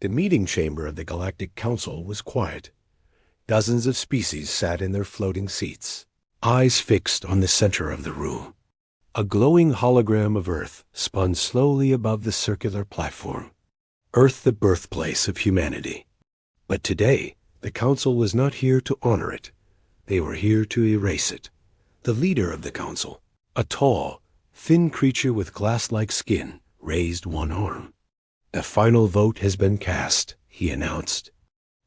The meeting chamber of the Galactic Council was quiet. Dozens of species sat in their floating seats, eyes fixed on the center of the room. A glowing hologram of Earth spun slowly above the circular platform. Earth, the birthplace of humanity. But today, the Council was not here to honor it. They were here to erase it. The leader of the Council, a tall, thin creature with glass-like skin, raised one arm. "The final vote has been cast," he announced.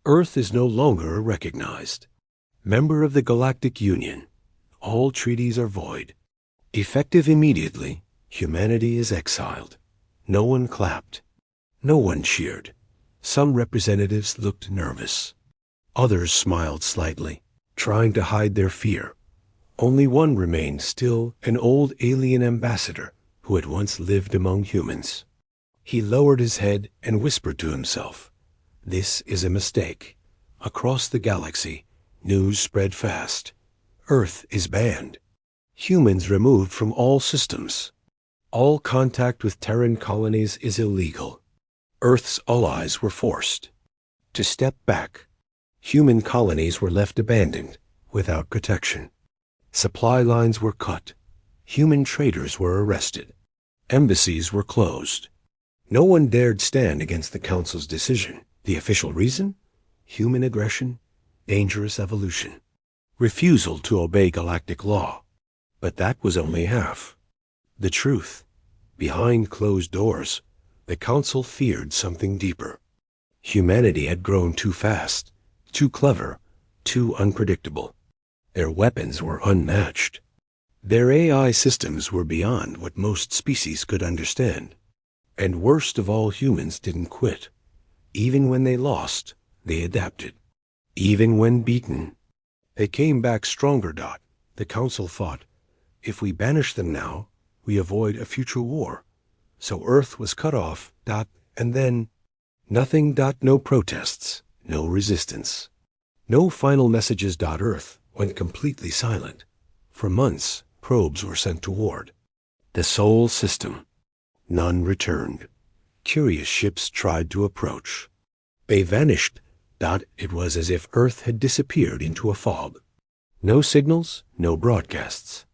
Earth is no longer recognized. Member of the Galactic Union, all treaties are void. Effective immediately, humanity is exiled. No one clapped. No one cheered. Some representatives looked nervous. Others smiled slightly, trying to hide their fear. Only one remained still, an old alien ambassador who had once lived among humans. He lowered his head and whispered to himself, "This is a mistake." Across the galaxy, news spread fast. Earth is banned. Humans removed from all systems. All contact with Terran colonies is illegal. Earth's allies were forced to step back. Human colonies were left abandoned, without protection. Supply lines were cut. Human traders were arrested. Embassies were closed. No one dared stand against the Council's decision. The official reason? Human aggression, dangerous evolution, refusal to obey galactic law. But that was only half. The truth. Behind closed doors, the Council feared something deeper. Humanity had grown too fast, too clever, too unpredictable. Their weapons were unmatched. Their AI systems were beyond what most species could understand. And worst of all, humans didn't quit. Even when they lost, they adapted. Even when beaten, they came back stronger. The Council thought, if we banish them now, we avoid a future war. So Earth was cut off. And then nothing. No protests, no resistance, no final messages. Earth went completely silent. For months, probes were sent toward the Sol system. None returned. Curious ships tried to approach. They vanished. It was as if Earth had disappeared into a fog. No signals, no broadcasts.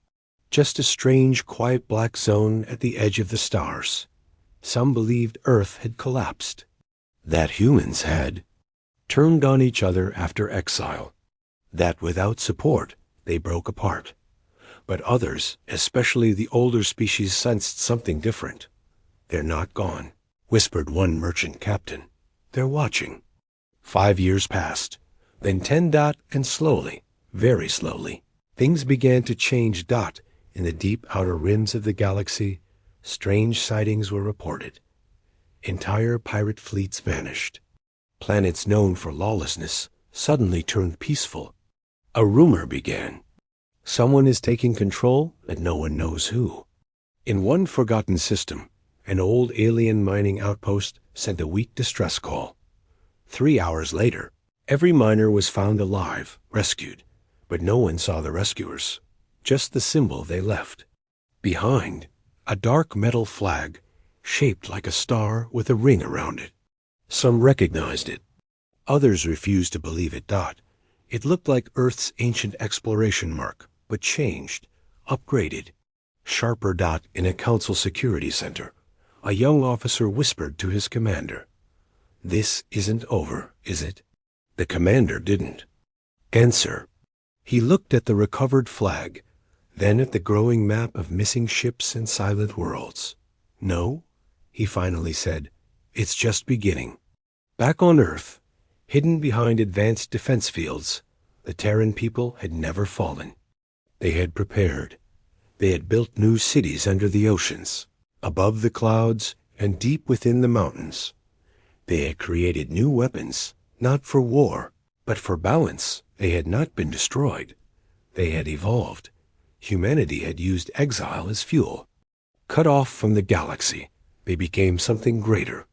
Just a strange, quiet black zone at the edge of the stars. Some believed Earth had collapsed. That humans had turned on each other after exile. That without support, they broke apart. But others, especially the older species, sensed something different. "They're not gone," whispered one merchant captain. "They're watching." 5 years passed, then 10. And slowly, very slowly, things began to change. In the deep outer rims of the galaxy, strange sightings were reported. Entire pirate fleets vanished. Planets known for lawlessness suddenly turned peaceful. A rumor began. Someone is taking control, but no one knows who. In one forgotten system, an old alien mining outpost sent a weak distress call. 3 hours later, every miner was found alive, rescued, but no one saw the rescuers, just the symbol they left. Behind, a dark metal flag, shaped like a star with a ring around it. Some recognized it. Others refused to believe it. It looked like Earth's ancient exploration mark, but changed, upgraded. Sharper. In a Council security center, a young officer whispered to his commander, "This isn't over, is it?" The commander didn't answer. He looked at the recovered flag, then at the growing map of missing ships and silent worlds. "No," he finally said, "it's just beginning." Back on Earth, hidden behind advanced defense fields, the Terran people had never fallen. They had prepared. They had built new cities under the oceans, above the clouds, and deep within the mountains. They had created new weapons, not for war, but for balance. They had not been destroyed. They had evolved. Humanity had used exile as fuel. Cut off from the galaxy, they became something greater,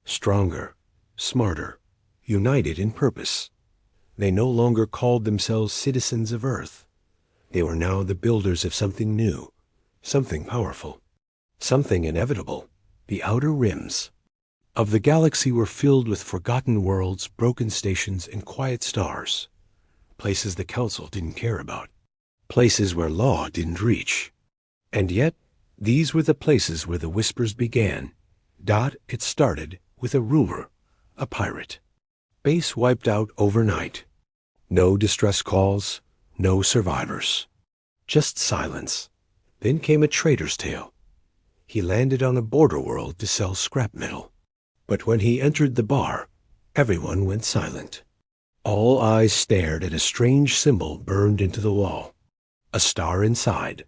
stronger, smarter, united in purpose. They no longer called themselves citizens of Earth. They were now the builders of something new, something powerful, something inevitable, the outer rims. of the galaxy were filled with forgotten worlds, broken stations, and quiet stars. Places the Council didn't care about. Places where law didn't reach. And yet, these were the places where the whispers began. It started with a rumor, a pirate. Base wiped out overnight. No distress calls, no survivors. Just silence. Then came a trader's tale. He landed on a border world to sell scrap metal. But when he entered the bar, everyone went silent. All eyes stared at a strange symbol burned into the wall. A star inside.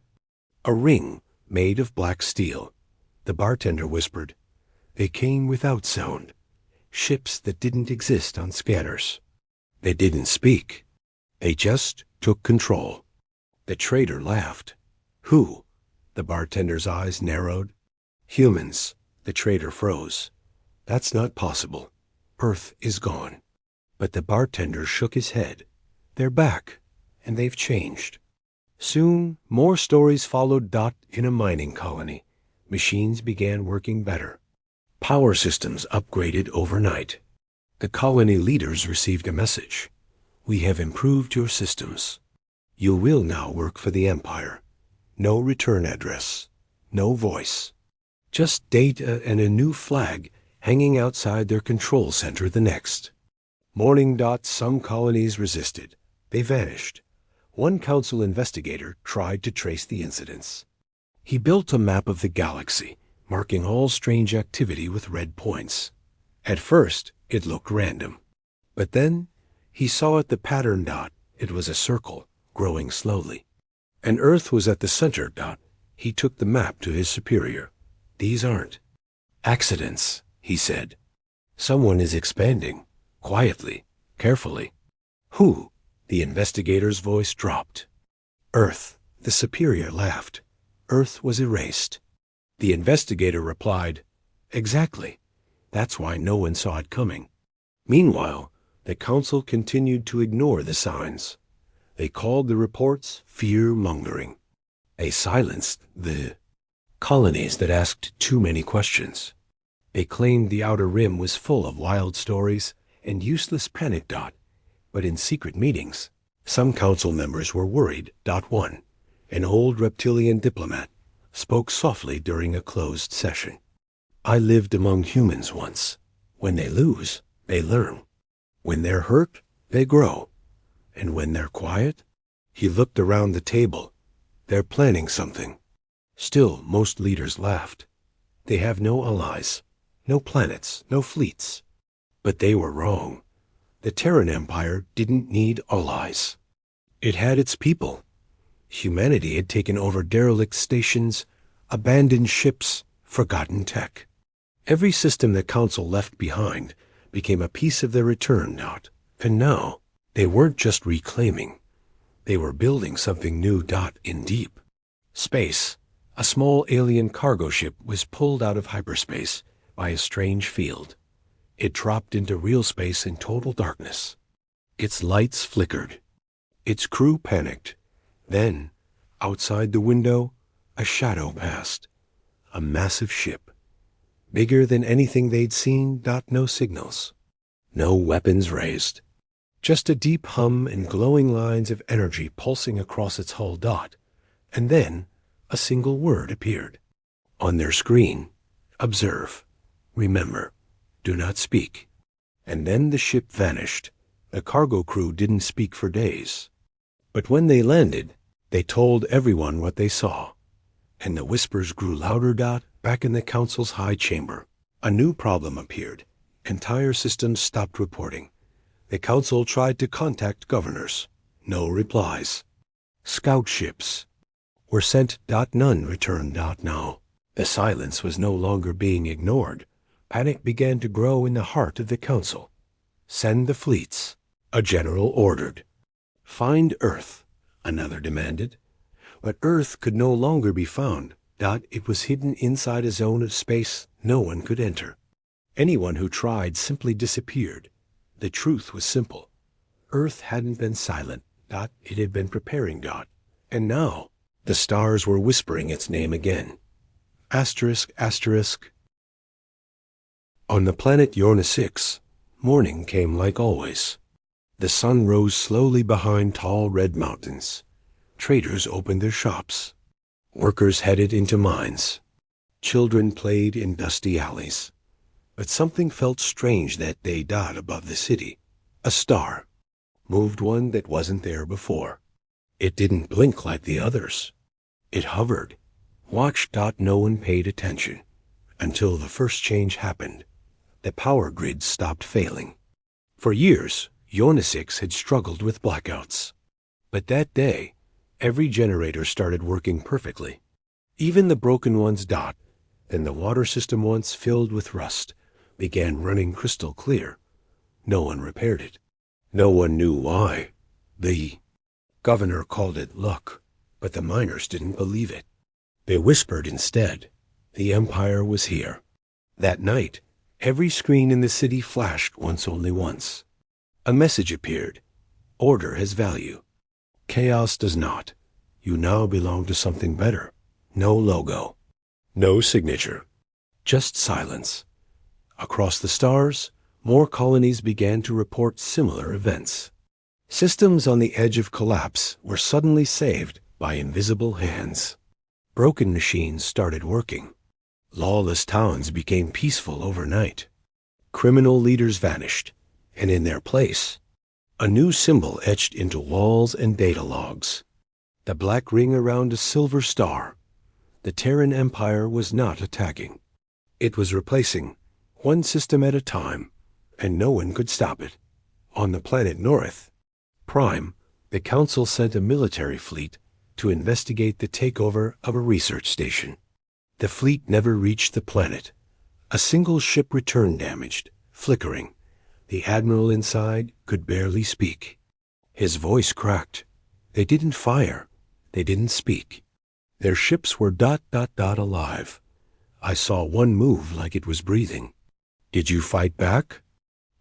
A ring made of black steel. The bartender whispered, "They came without sound. Ships that didn't exist on scanners." They didn't speak. They just took control. The trader laughed. "Who?" The bartender's eyes narrowed. "Humans." The trader froze. "That's not possible. Earth is gone." But the bartender shook his head. "They're back, and they've changed." Soon, more stories followed. In a mining colony, machines began working better. Power systems upgraded overnight. The colony leaders received a message. "We have improved your systems. You will now work for the Empire. No return address. No voice. Just data and a new flag hanging outside their control center the next." Morning. Some colonies resisted. They vanished. One council investigator tried to trace the incidents. He built a map of the galaxy, marking all strange activity with red points. At first, it looked random. But then, he saw the pattern. It was a circle, growing slowly. And Earth was at the center. He took the map to his superior. "These aren't accidents," he said. "Someone is expanding, quietly, carefully." "Who?" The investigator's voice dropped. "Earth." The superior laughed. "Earth was erased." The investigator replied, "Exactly. That's why no one saw it coming." Meanwhile, the council continued to ignore the signs. They called the reports fear-mongering. They silenced the colonies that asked too many questions. They claimed the Outer Rim was full of wild stories and useless panic. But in secret meetings, some council members were worried. One, an old reptilian diplomat, spoke softly during a closed session. "I lived among humans once. When they lose, they learn. When they're hurt, they grow. And when they're quiet," he looked around the table, "they're planning something." Still, most leaders laughed. They have no allies, no planets, no fleets. But they were wrong. The Terran Empire didn't need allies. It had its people. Humanity had taken over derelict stations, abandoned ships, forgotten tech. Every system the Council left behind became a piece of their return. And now, they weren't just reclaiming. They were building something new. In deep space, a small alien cargo ship was pulled out of hyperspace by a strange field. It dropped into real space in total darkness. Its lights flickered. Its crew panicked. Then, outside the window, a shadow passed. A massive ship. Bigger than anything they'd seen. No signals. No weapons raised. Just a deep hum and glowing lines of energy pulsing across its hull. And then, a single word appeared. On their screen, "Observe. Remember. Do not speak." And then the ship vanished. The cargo crew didn't speak for days. But when they landed, they told everyone what they saw. And the whispers grew louder. Back in the Council's high chamber, a new problem appeared. Entire systems stopped reporting. The Council tried to contact governors. No replies. Scout ships were sent. None returned. Now, the silence was no longer being ignored. Panic began to grow in the heart of the Council. "Send the fleets," a general ordered. "Find Earth," another demanded. But Earth could no longer be found. It was hidden inside a zone of space no one could enter. Anyone who tried simply disappeared. The truth was simple. Earth hadn't been silent. It had been preparing. And now, the stars were whispering its name again. Asterisk, asterisk. On the planet Yorna 6, morning came like always. The sun rose slowly behind tall red mountains. Traders opened their shops. Workers headed into mines. Children played in dusty alleys. But something felt strange that day. Above the city, a star moved, one that wasn't there before. It didn't blink like the others. It hovered, watched. No one paid attention until the first change happened. The power grid stopped failing. For years, Yorna 6 had struggled with blackouts. But that day, every generator started working perfectly. Even the broken ones. Then the water system, once filled with rust, began running crystal clear. No one repaired it. No one knew why. The governor called it luck, but the miners didn't believe it. They whispered instead, the Empire was here. That night, every screen in the city flashed only once. A message appeared. Order has value. Chaos does not. You now belong to something better. No logo. No signature. Just silence. Across the stars, more colonies began to report similar events. Systems on the edge of collapse were suddenly saved by invisible hands. Broken machines started working. Lawless towns became peaceful overnight. Criminal leaders vanished, and in their place, a new symbol etched into walls and data logs. The black ring around a silver star. The Terran Empire was not attacking. It was replacing, one system at a time, and no one could stop it. On the planet North Prime, the Council sent a military fleet to investigate the takeover of a research station. The fleet never reached the planet. A single ship returned damaged, flickering. The admiral inside could barely speak. His voice cracked. They didn't fire. They didn't speak. Their ships were ... alive. I saw one move like it was breathing. Did you fight back?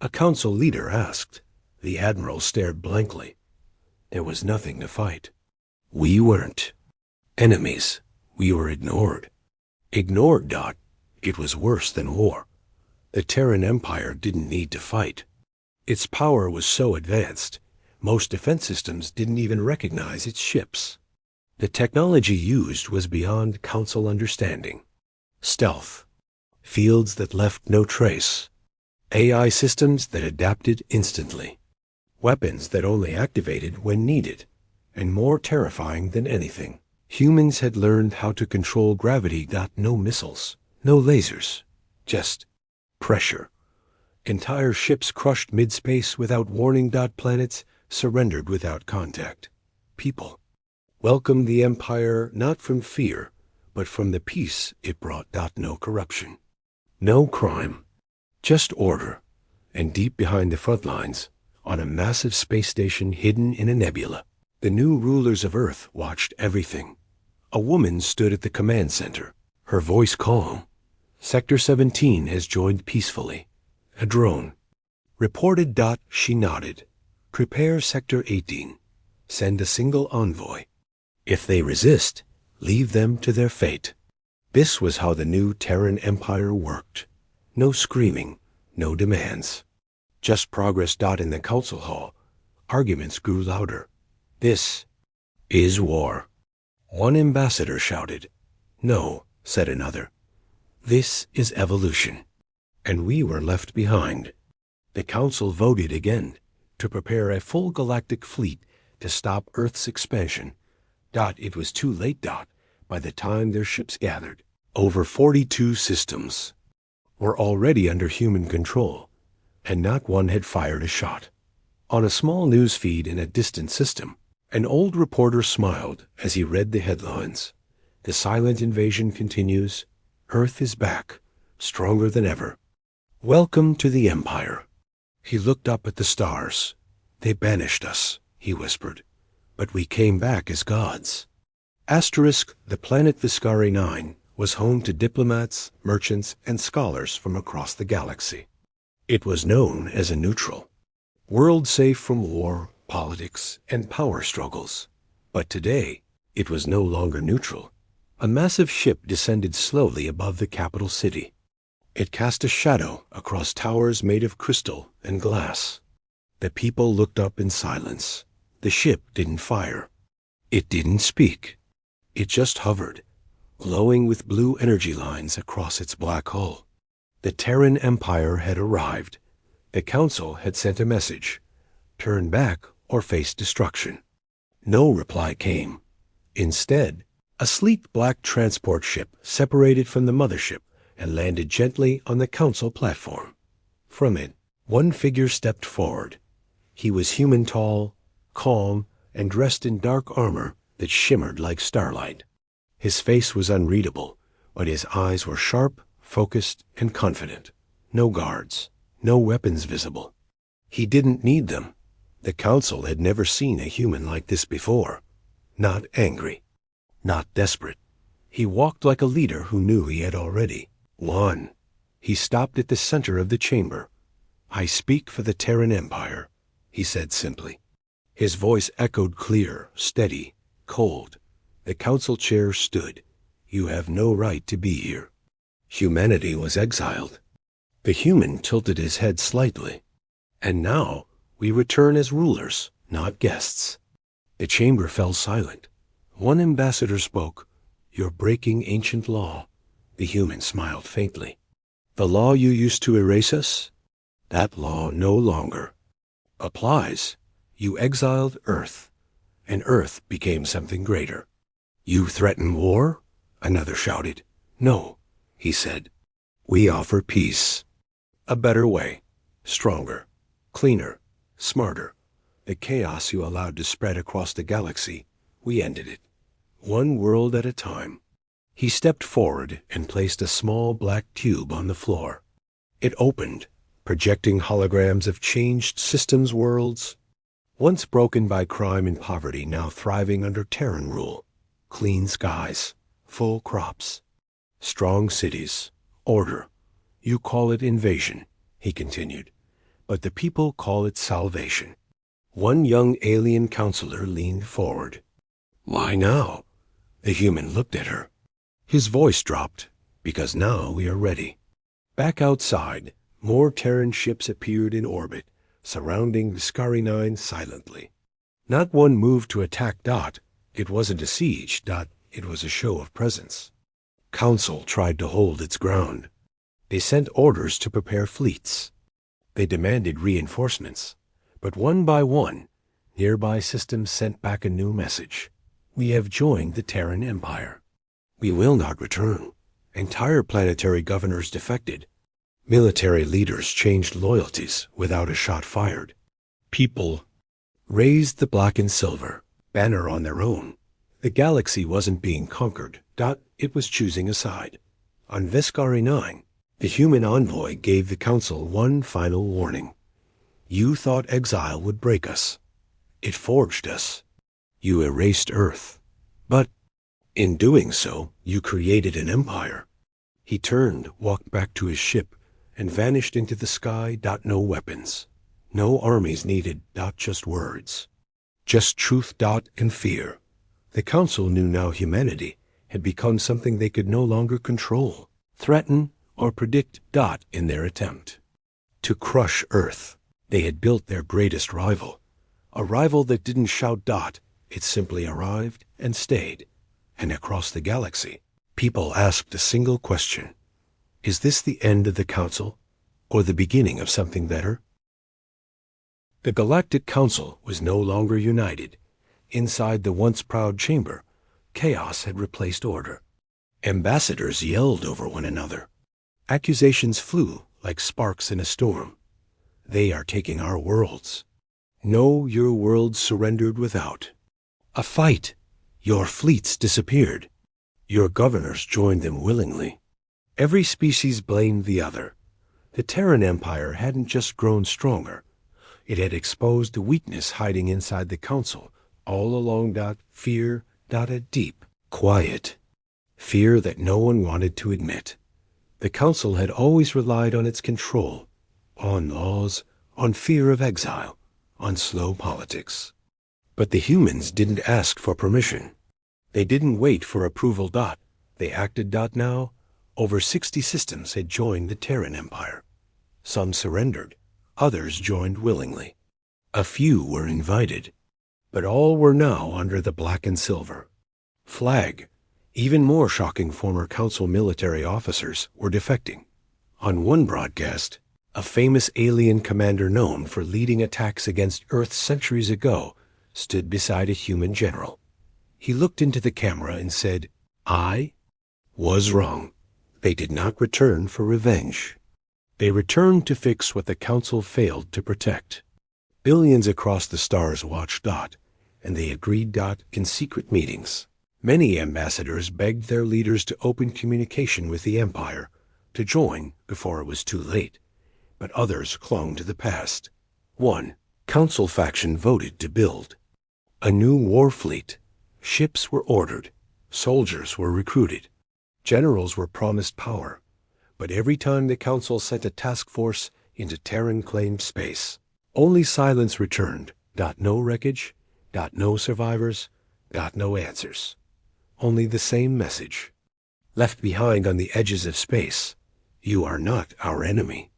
A council leader asked. The admiral stared blankly. There was nothing to fight. We weren't enemies. We were ignored. Ignored. It was worse than war. The Terran Empire didn't need to fight. Its power was so advanced, most defense systems didn't even recognize its ships. The technology used was beyond Council understanding. Stealth. Fields that left no trace. AI systems that adapted instantly. Weapons that only activated when needed. And more terrifying than anything, humans had learned how to control gravity. No missiles, no lasers, just pressure. Entire ships crushed mid-space without warning. Planets surrendered without contact. People welcomed the Empire not from fear, but from the peace it brought. No corruption, no crime, just order. And deep behind the front lines, on a massive space station hidden in a nebula, the new rulers of Earth watched everything. A woman stood at the command center, her voice calm. Sector 17 has joined peacefully. A drone reported. She nodded. Prepare Sector 18. Send a single envoy. If they resist, leave them to their fate. This was how the new Terran Empire worked. No screaming, no demands. Just progress. In the council hall, arguments grew louder. This is war. One ambassador shouted. No, said another. This is evolution. And we were left behind. The council voted again to prepare a full galactic fleet to stop Earth's expansion. It was too late. By the time their ships gathered, over 42 systems were already under human control, and not one had fired a shot. On a small news feed in a distant system, an old reporter smiled as he read the headlines. The silent invasion continues. Earth is back, stronger than ever. Welcome to the Empire. He looked up at the stars. They banished us, he whispered, but we came back as gods. The planet Viscari 9 was home to diplomats, merchants, and scholars from across the galaxy. It was known as a neutral, world safe from war, politics, and power struggles. But today, it was no longer neutral. A massive ship descended slowly above the capital city. It cast a shadow across towers made of crystal and glass. The people looked up in silence. The ship didn't fire. It didn't speak. It just hovered, glowing with blue energy lines across its black hull. The Terran Empire had arrived. The Council had sent a message: turn back or face destruction. No reply came. Instead, a sleek black transport ship separated from the mothership and landed gently on the Council platform. From it, one figure stepped forward. He was human tall, calm, and dressed in dark armor that shimmered like starlight. His face was unreadable, but his eyes were sharp, focused, and confident. No guards, no weapons visible. He didn't need them. The Council had never seen a human like this before. Not angry, not desperate. He walked like a leader who knew he had already won. He stopped at the center of the chamber. "I speak for the Terran Empire," he said simply. His voice echoed clear, steady, cold. The Council chair stood. "You have no right to be here." Humanity was exiled. The human tilted his head slightly. "And now we return as rulers, not guests." The chamber fell silent. One ambassador spoke. "You're breaking ancient law." The human smiled faintly. "The law you used to erase us? That law no longer applies. You exiled Earth, and Earth became something greater." "You threaten war?" another shouted. "No," he said. "We offer peace. A better way, stronger, cleaner, smarter. The chaos you allowed to spread across the galaxy, we ended it. One world at a time." He stepped forward and placed a small black tube on the floor. It opened, projecting holograms of changed systems worlds, once broken by crime and poverty, now thriving under Terran rule. Clean skies, full crops, strong cities, order. You call it invasion, he continued, but the people call it salvation. One young alien counselor leaned forward. "Why now?" The human looked at her. His voice dropped. "Because now we are ready." Back outside, more Terran ships appeared in orbit, surrounding Viscari 9 silently. Not one moved to attack Dot. It wasn't a siege, Dot. It was a show of presence. Council tried to hold its ground. They sent orders to prepare fleets. They demanded reinforcements. But one by one, nearby systems sent back a new message. "We have joined the Terran Empire. We will not return." Entire planetary governors defected. Military leaders changed loyalties without a shot fired. People raised the black and silver banner on their own. The galaxy wasn't being conquered. It was choosing a side. On Viscari 9, the human envoy gave the Council one final warning. "You thought exile would break us. It forged us. You erased Earth. But in doing so, you created an empire." He turned, walked back to his ship, and vanished into the sky. No weapons. No armies needed. Just words. Just truth. And fear. The Council knew now humanity had become something they could no longer control, threaten, or predict. In their attempt to crush Earth, they had built their greatest rival. A rival that didn't shout. It simply arrived and stayed. And across the galaxy, people asked a single question. Is this the end of the Council, or the beginning of something better? The Galactic Council was no longer united. Inside the once proud chamber, chaos had replaced order. Ambassadors yelled over one another. Accusations flew like sparks in a storm. "They are taking our worlds." "No, your worlds surrendered without a fight. Your fleets disappeared. Your governors joined them willingly." Every species blamed the other. The Terran Empire hadn't just grown stronger. It had exposed the weakness hiding inside the Council all along. Fear. A deep, quiet fear that no one wanted to admit. The Council had always relied on its control, on laws, on fear of exile, on slow politics. But the humans didn't ask for permission. They didn't wait for approval. They acted. Now, Over 60 systems had joined the Terran Empire. Some surrendered, others joined willingly. A few were invited, but all were now under the black and silver flag. Even more shocking, former Council military officers were defecting. On one broadcast, a famous alien commander known for leading attacks against Earth centuries ago stood beside a human general. He looked into the camera and said, "I was wrong. They did not return for revenge. They returned to fix what the Council failed to protect." Billions across the stars watched Dot, and they agreed Dot in secret meetings. Many ambassadors begged their leaders to open communication with the Empire, to join before it was too late, but others clung to the past. One Council faction voted to build a new war fleet. Ships were ordered, soldiers were recruited, generals were promised power, but every time the Council sent a task force into Terran-claimed space, only silence returned. No wreckage, no survivors, no answers. Only the same message. Left behind on the edges of space, you are not our enemy,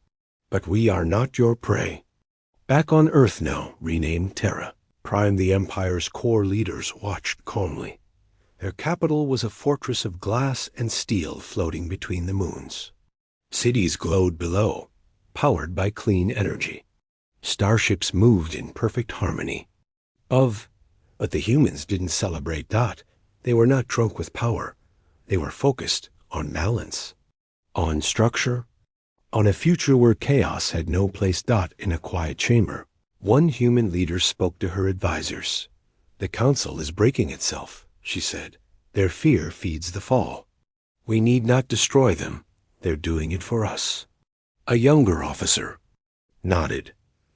but we are not your prey. Back on Earth now, renamed Terra, Prime the Empire's core leaders watched calmly. Their capital was a fortress of glass and steel floating between the moons. Cities glowed below, powered by clean energy. Starships moved in perfect harmony. But the humans didn't celebrate Dot. They were not drunk with power. They were focused on balance, on structure, on a future where chaos had no place. Dot in a quiet chamber. One human leader spoke to her advisors. "The Council is breaking itself," she said. "Their fear feeds the fall. We need not destroy them. They're doing it for us." A younger officer nodded.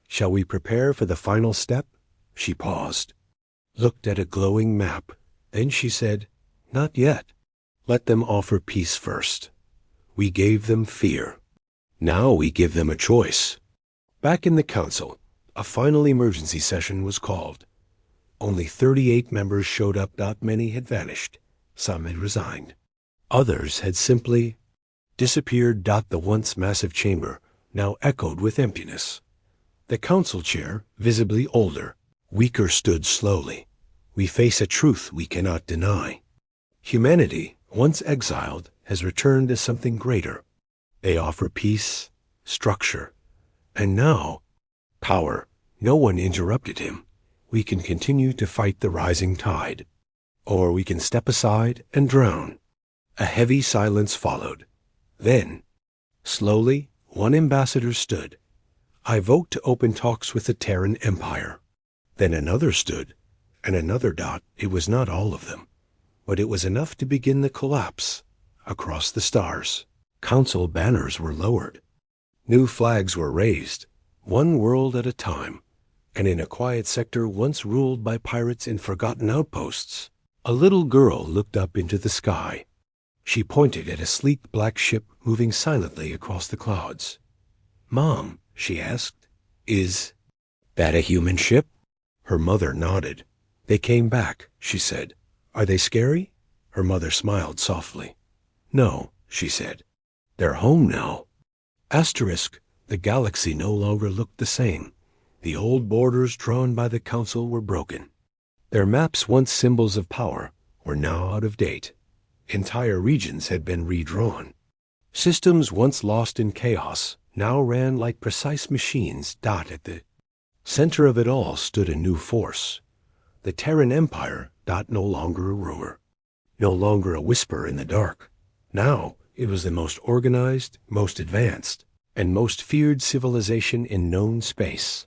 "Shall we prepare for the final step?" She paused, looked at a glowing map. Then she said, "Not yet. Let them offer peace first. We gave them fear. Now we give them a choice." Back in the Council, a final emergency session was called. Only 38 members showed up. Many had vanished. Some had resigned. Others had simply disappeared. The once massive chamber now echoed with emptiness. The Council chair, visibly older, weaker, stood slowly. "We face a truth we cannot deny. Humanity, once exiled, has returned as something greater. They offer peace, structure, and now power." No one interrupted him. "We can continue to fight the rising tide, or we can step aside and drown." A heavy silence followed. Then, slowly, one ambassador stood. "I vote to open talks with the Terran Empire." Then another stood, and another. It was not all of them, but it was enough to begin the collapse. Across the stars, Council banners were lowered. New flags were raised, one world at a time. And in a quiet sector once ruled by pirates in forgotten outposts, a little girl looked up into the sky. She pointed at a sleek black ship moving silently across the clouds. "Mom," she asked, "is that a human ship?" Her mother nodded. "They came back," she said. "Are they scary?" Her mother smiled softly. "No," she said. "They're home now." The galaxy no longer looked the same. The old borders drawn by the Council were broken. Their maps, once symbols of power, were now out of date. Entire regions had been redrawn. Systems once lost in chaos now ran like precise machines. At the center of it all stood a new force. The Terran Empire. No longer a rumor, no longer a whisper in the dark. Now it was the most organized, most advanced, and most feared civilization in known space.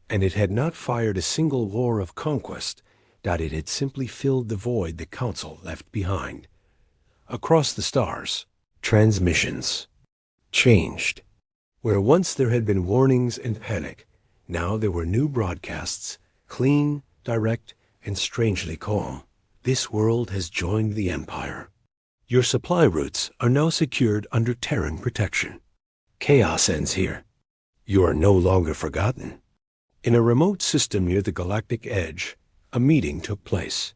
And it had not fired a single war of conquest. It had simply filled the void the Council left behind. Across the stars, transmissions changed. Where once there had been warnings and panic, now there were new broadcasts, clean, direct, and strangely calm. "This world has joined the Empire. Your supply routes are now secured under Terran protection. Chaos ends here. You are no longer forgotten." In a remote system near the galactic edge, a meeting took place.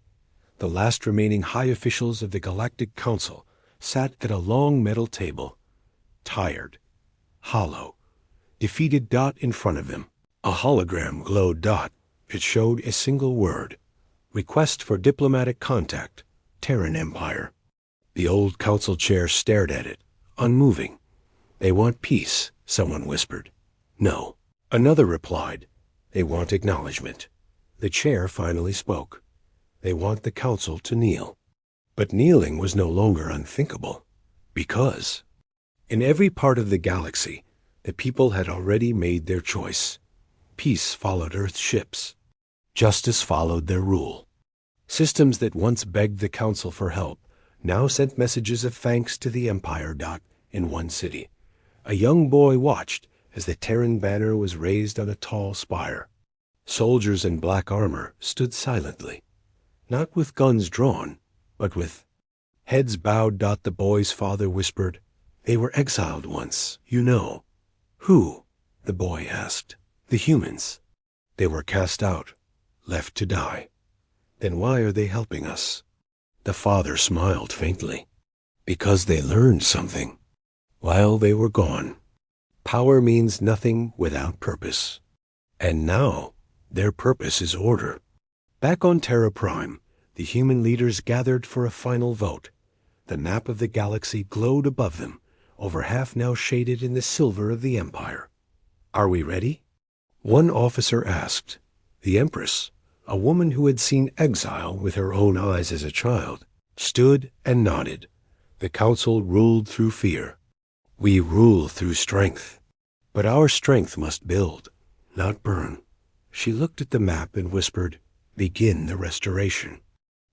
The last remaining high officials of the Galactic Council sat at a long metal table, tired, hollow, defeated. In front of him, a hologram glowed. It showed a single word: request for diplomatic contact, Terran Empire. The old council chair stared at it, unmoving. They want peace, someone whispered. No. Another replied. They want acknowledgement. The chair finally spoke. They want the council to kneel. But kneeling was no longer unthinkable, because in every part of the galaxy, the people had already made their choice. Peace followed Earth's ships. Justice followed their rule. Systems that once begged the council for help now sent messages of thanks to the Empire. In one city, a young boy watched as the Terran banner was raised on a tall spire. Soldiers in black armor stood silently, not with guns drawn, but with heads bowed. The boy's father whispered, "They were exiled once, you know." "Who?" the boy asked. "The humans. They were cast out, left to die. Then why are they helping us?" The father smiled faintly. "Because they learned something while they were gone. Power means nothing without purpose. And now their purpose is order." Back on Terra Prime, the human leaders gathered for a final vote. The map of the galaxy glowed above them, over half now shaded in the silver of the Empire. "Are we ready?" One officer asked. The Empress, a woman who had seen exile with her own eyes as a child, stood and nodded. The council ruled through fear. "We rule through strength. But our strength must build, not burn." She looked at the map and whispered, "Begin the restoration."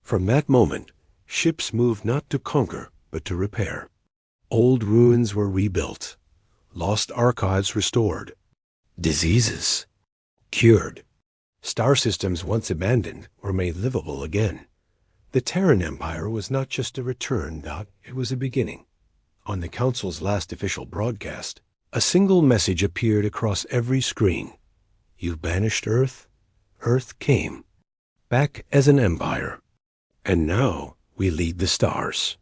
From that moment, ships moved not to conquer, but to repair. Old ruins were rebuilt, lost archives restored, diseases cured. Star systems once abandoned were made livable again. The Terran Empire was not just a return. It was a beginning. On the Council's last official broadcast, a single message appeared across every screen. "You banished Earth. Earth came back as an empire. And now we lead the stars."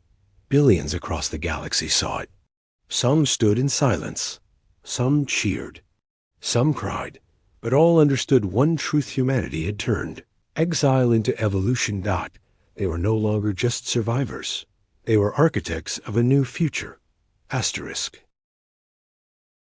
Billions across the galaxy saw it. Some stood in silence. Some cheered. Some cried. But all understood one truth: humanity had turned exile into evolution. They were no longer just survivors. They were architects of a new future. Asterisk.